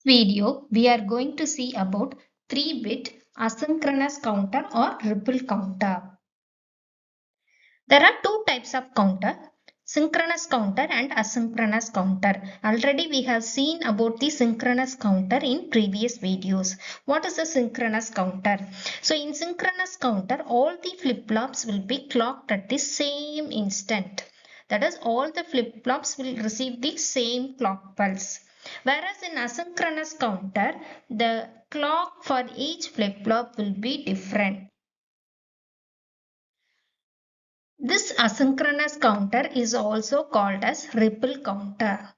Video, we are going to see about 3-bit asynchronous counter or ripple counter. There are two types of counter, synchronous counter and asynchronous counter. Already we have seen about the synchronous counter in previous videos. What is a synchronous counter? So in synchronous counter, all the flip-flops will be clocked at the same instant. That is, all the flip-flops will receive the same clock pulse. Whereas in asynchronous counter, the clock for each flip-flop will be different. This asynchronous counter is also called as ripple counter.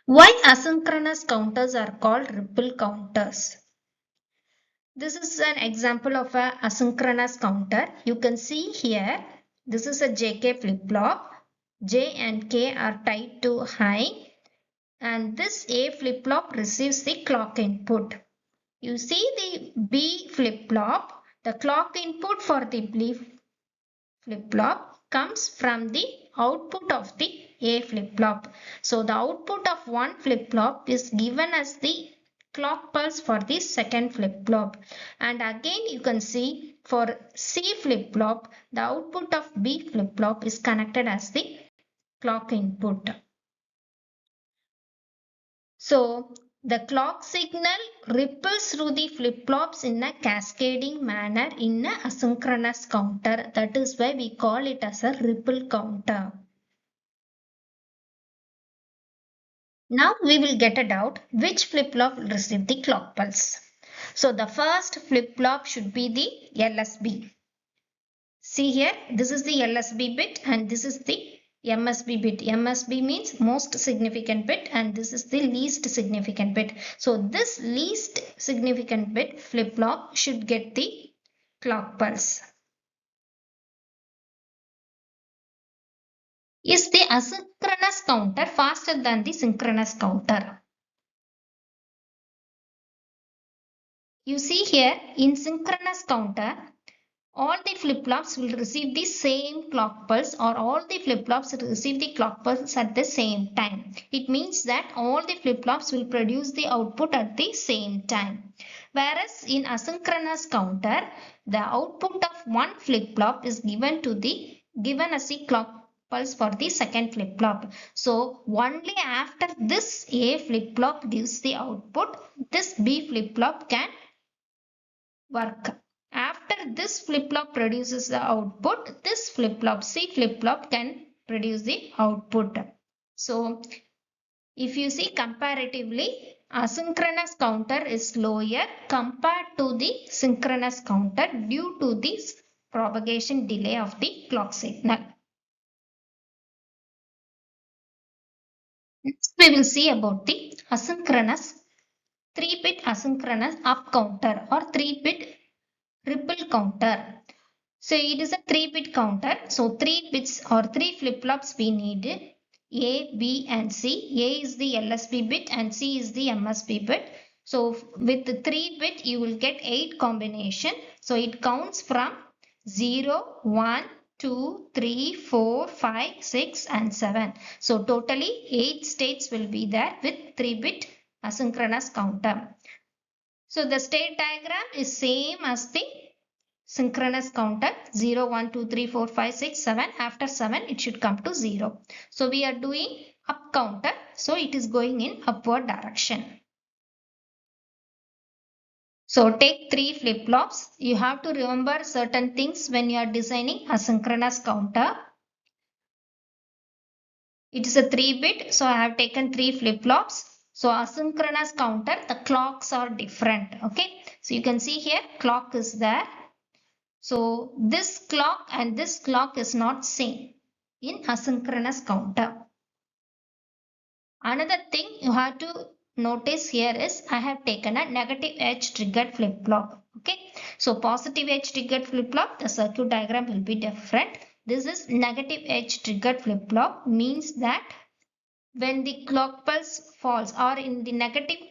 Why asynchronous counters are called ripple counters? This is an example of a asynchronous counter. You can see here, this is a JK flip-flop. J and K are tied to high, and this A flip-flop receives the clock input. You see the B flip-flop, the clock input for the B flip-flop comes from the output of the A flip-flop. So the output of one flip-flop is given as the clock pulse for the second flip-flop. And again you can see for C flip-flop, the output of B flip-flop is connected as the clock input. So the clock signal ripples through the flip-flops in a cascading manner in a asynchronous counter. That is why we call it as a ripple counter. Now we will get it out which flip-flop will receive the clock pulse. So the first flip-flop should be the LSB. See here, this is the LSB bit and this is the MSB bit. MSB means most significant bit and this is the least significant bit. So this least significant bit flip-flop should get the clock pulse. Is the asynchronous counter faster than the synchronous counter? You see here in synchronous counter, all the flip-flops will receive the same clock pulse, or all the flip-flops will receive the clock pulse at the same time. It means that all the flip-flops will produce the output at the same time. Whereas in asynchronous counter, the output of one flip-flop is given as the clock pulse for the second flip-flop. So only after this A flip-flop gives the output, this B flip-flop can work. After this flip-flop produces the output, this flip-flop, C flip-flop, can produce the output. So if you see comparatively, asynchronous counter is slower compared to the synchronous counter due to this propagation delay of the clock signal. Next we will see about the asynchronous 3-bit asynchronous up counter or 3-bit ripple counter. So it is a 3-bit counter. So 3 bits or 3 flip-flops we need. A, B and C. A is the LSB bit and C is the MSB bit. So with the 3-bit you will get 8 combination. So it counts from 0, 1, 2, 3, 4, 5, 6 and 7. So totally 8 states will be there with 3-bit asynchronous counter. So the state diagram is same as the synchronous counter 0, 1, 2, 3, 4, 5, 6, 7. After 7 it should come to 0. So we are doing up counter. So it is going in upward direction. So take 3 flip-flops. You have to remember certain things when you are designing asynchronous counter. It is a 3-bit. So I have taken 3 flip-flops. So asynchronous counter, the clocks are different. Okay. So you can see here clock is there. So this clock and this clock is not same in asynchronous counter. Another thing you have to notice here is I have taken a negative edge triggered flip-flop. Okay. So positive edge triggered flip-flop, the circuit diagram will be different. This is negative edge triggered flip-flop, means that when the clock pulse falls or in the negative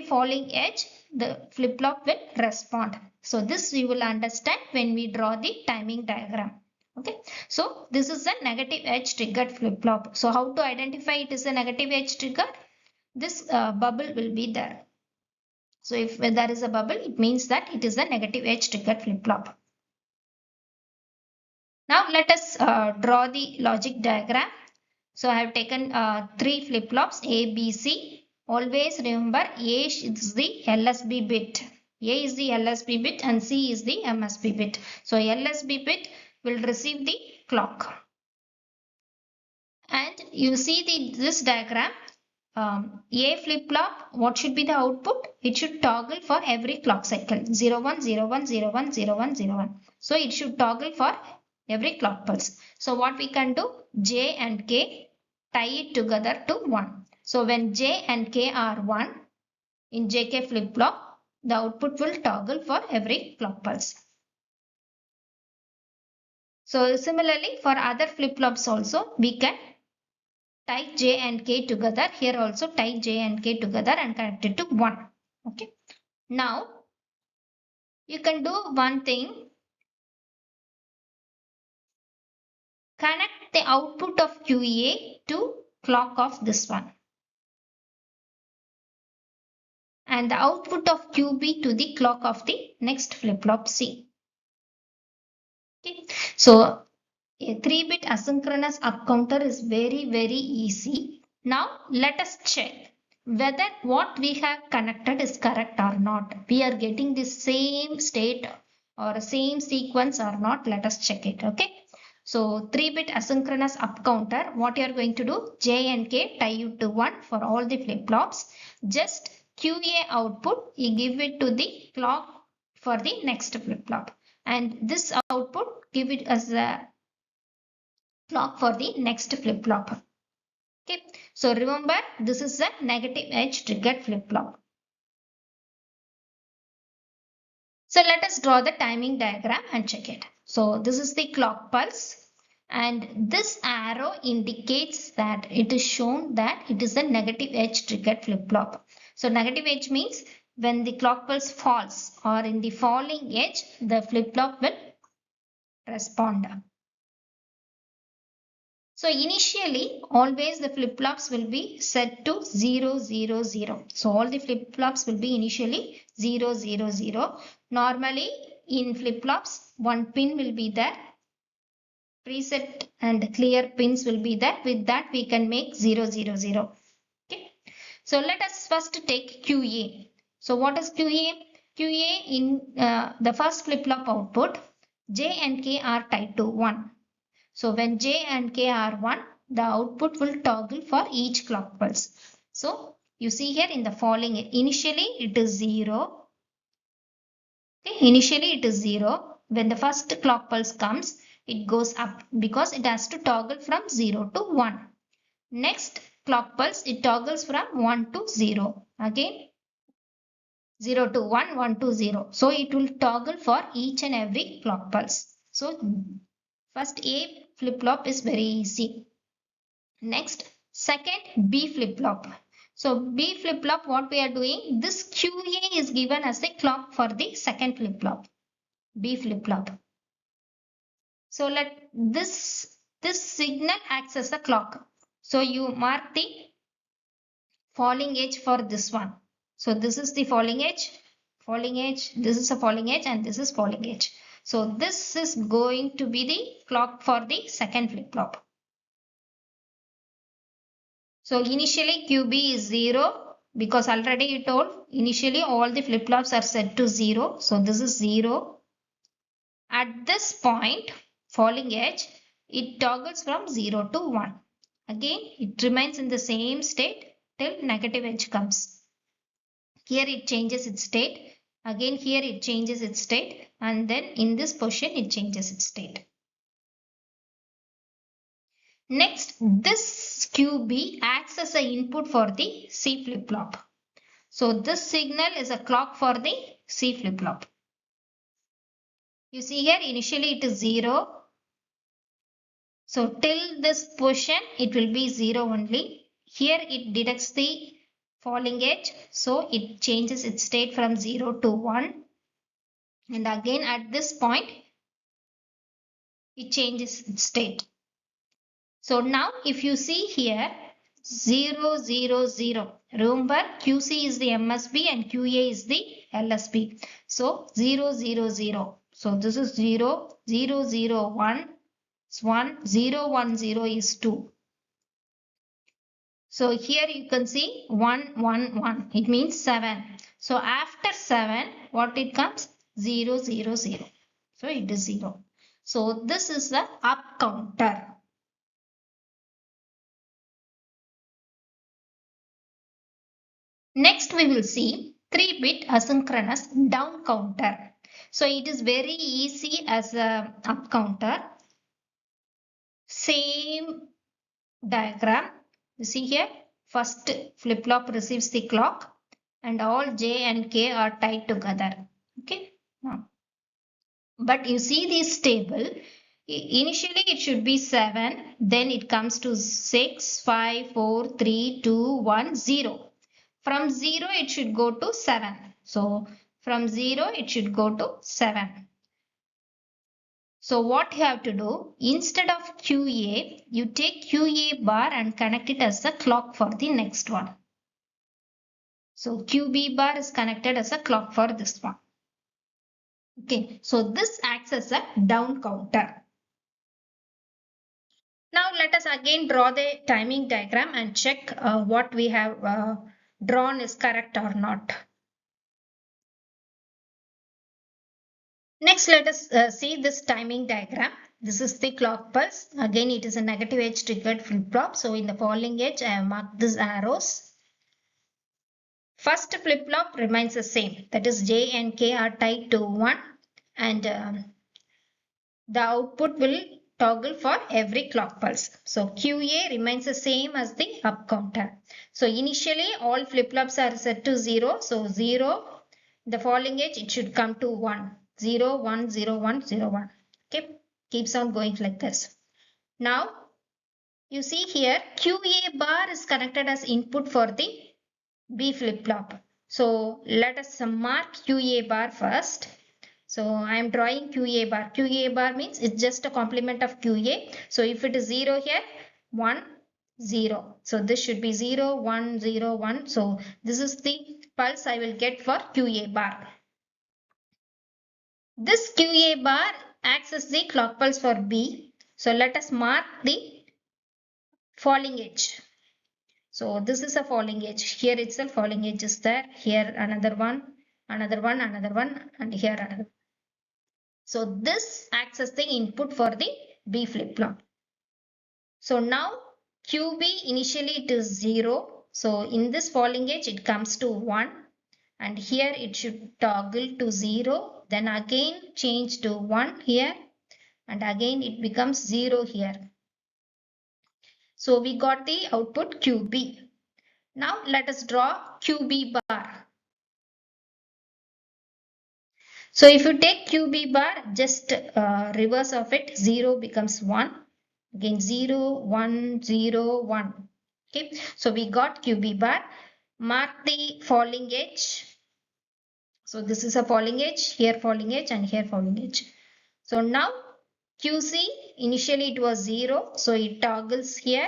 falling edge, the flip-flop will respond. So this you will understand when we draw the timing diagram. Okay, so this is a negative edge triggered flip-flop. So how to identify it is a negative edge triggered? This bubble will be there. So if there is a bubble, it means that it is a negative edge triggered flip-flop. Now let us draw the logic diagram. So I have taken 3 flip-flops A, B, C. Always remember A is the LSB bit. A is the LSB bit and C is the MSB bit. So LSB bit will receive the clock. And you see this diagram. A flip-flop, what should be the output? It should toggle for every clock cycle. 0, 1, 0, 1, 0, 1, 0, 1, 0, 1. So it should toggle for every clock pulse. So what we can do? J and K, tie it together to 1. So when J and K are 1 in JK flip-flop, the output will toggle for every clock pulse. So similarly for other flip-flops also we can tie J and K together. Here also tie J and K together and connect it to 1. Okay. Now you can do one thing. Connect the output of QA to clock of this one. And the output of QB to the clock of the next flip-flop C. Okay. So a 3-bit asynchronous up counter is very easy. Now let us check whether what we have connected is correct or not. We are getting the same state or same sequence or not. Let us check it. Okay. So 3-bit asynchronous up counter, what you are going to do? J and K tie you to 1 for all the flip-flops. Just QA output, you give it to the clock for the next flip-flop. And this output, give it as a clock for the next flip-flop. Okay, so remember this is a negative edge triggered flip-flop. So let us draw the timing diagram and check it. So this is the clock pulse and this arrow indicates that it is shown that it is a negative edge triggered flip-flop. So negative edge means when the clock pulse falls or in the falling edge, the flip-flop will respond. So initially, always the flip-flops will be set to 0, 0, 0. So all the flip-flops will be initially 0, 0, 0. Normally in flip-flops, one pin will be there. Preset and clear pins will be there. With that, we can make 0, 0, 0. Okay. So let us first take QA. So what is QA? QA in the first flip-flop output, J and K are tied to 1. So when J and K are 1, the output will toggle for each clock pulse. So you see here in the falling, initially it is 0. Okay, initially it is 0. When the first clock pulse comes, it goes up because it has to toggle from 0 to 1. Next clock pulse, it toggles from 1 to 0. Again 0 to 1, 1 to 0. So it will toggle for each and every clock pulse. So first A flip-flop is very easy. Next, second B flip-flop. So B flip-flop, what we are doing, this QA is given as a clock for the second flip-flop, B flip-flop. So let this signal acts as a clock. So you mark the falling edge for this one. So this is the falling edge, this is a falling edge and this is falling edge. So this is going to be the clock for the second flip-flop. So initially QB is 0 because already you told initially all the flip-flops are set to 0. So this is 0. At this point, falling edge, it toggles from 0 to 1. Again, it remains in the same state till negative edge comes. Here it changes its state. Again here it changes its state and then in this position it changes its state. Next, this QB acts as an input for the C flip-flop. So this signal is a clock for the C flip-flop. You see here initially it is 0. So till this position it will be 0 only. Here it detects the falling edge. So it changes its state from 0 to 1. And again at this point it changes its state. So now if you see here 0, 0, 0. Remember QC is the MSB and QA is the LSB. So 0, 0, 0. So this is 0, 0, 0, 1. 1, 0, 1, 0 is 2. So here you can see 1, 1, 1. It means 7. So after 7, what it comes? 0, 0, 0. So it is 0. So this is the up counter. Next we will see 3-bit asynchronous down counter. So it is very easy as a up counter. Same diagram. You see here, first flip-flop receives the clock and all J and K are tied together. Okay. Now, but you see this table, initially it should be 7, then it comes to 6, 5, 4, 3, 2, 1, 0. From 0 it should go to 7. So from 0 it should go to 7. So what you have to do, instead of QA, you take QA bar and connect it as the clock for the next one. So QB bar is connected as a clock for this one. Okay, so this acts as a down counter. Now let us again draw the timing diagram and check what we have drawn is correct or not. Next, let us see this timing diagram. This is the clock pulse. Again, it is a negative edge triggered flip-flop. So in the falling edge, I have marked these arrows. First flip-flop remains the same. That is J and K are tied to 1 and the output will toggle for every clock pulse. So QA remains the same as the up counter. So initially all flip-flops are set to 0. So 0, the falling edge, it should come to 1. 0, 1, 0, 1, 0, 1. Okay, keeps on going like this. Now, you see here QA bar is connected as input for the B flip-flop. So let us mark QA bar first. So I am drawing QA bar. QA bar means it's just a complement of QA. So if it is 0 here, 1, 0. So this should be 0, 1, 0, 1. So this is the pulse I will get for QA bar. This QA bar acts as the clock pulse for B. So let us mark the falling edge. So this is a falling edge. Here itself falling edge is there. Here another one, another one, another one, and here another. So this acts as the input for the B flip-flop. So now QB initially it is 0. So in this falling edge it comes to 1 and here it should toggle to 0. Then again change to 1 here and again it becomes 0 here. So we got the output QB. Now let us draw QB bar. So if you take QB bar, just reverse of it, 0 becomes 1. Again 0, 1, 0, 1. Okay, so we got QB bar. Mark the falling edge. So this is a falling edge, here falling edge and here falling edge. So now QC, initially it was 0, so it toggles here.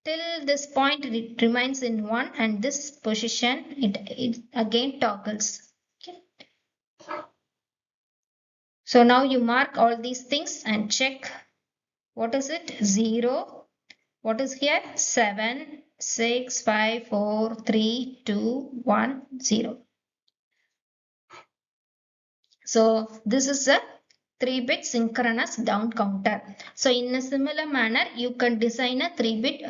Till this point it remains in 1 and this position it again toggles. Okay. So now you mark all these things and check what is it? 0. What is here? 7, 6, 5, 4, 3, 2, 1, 0. So this is a 3-bit synchronous down counter. So in a similar manner, you can design a 4-bit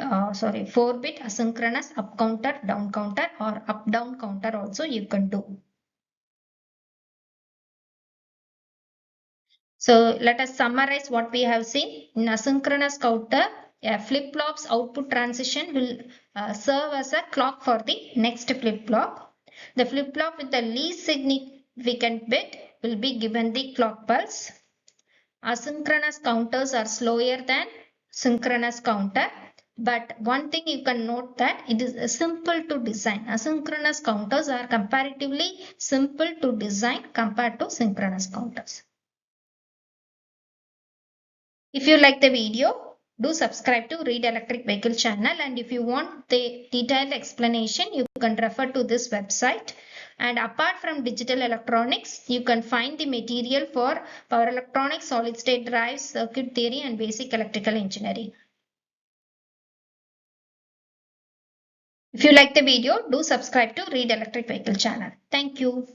asynchronous up counter, down counter or up down counter also you can do. So let us summarize what we have seen. In asynchronous counter, a flip-flop's output transition will serve as a clock for the next flip-flop. The flip-flop with the least significant bit will be given the clock pulse. Asynchronous counters are slower than synchronous counter. But one thing you can note that it is simple to design. Asynchronous counters are comparatively simple to design compared to synchronous counters. If you like the video, do subscribe to Read Electric Vehicle channel, and if you want the detailed explanation, you can refer to this website. And apart from digital electronics, you can find the material for power electronics, solid state drives, circuit theory and basic electrical engineering. If you like the video, do subscribe to Read Electric Vehicle channel. Thank you.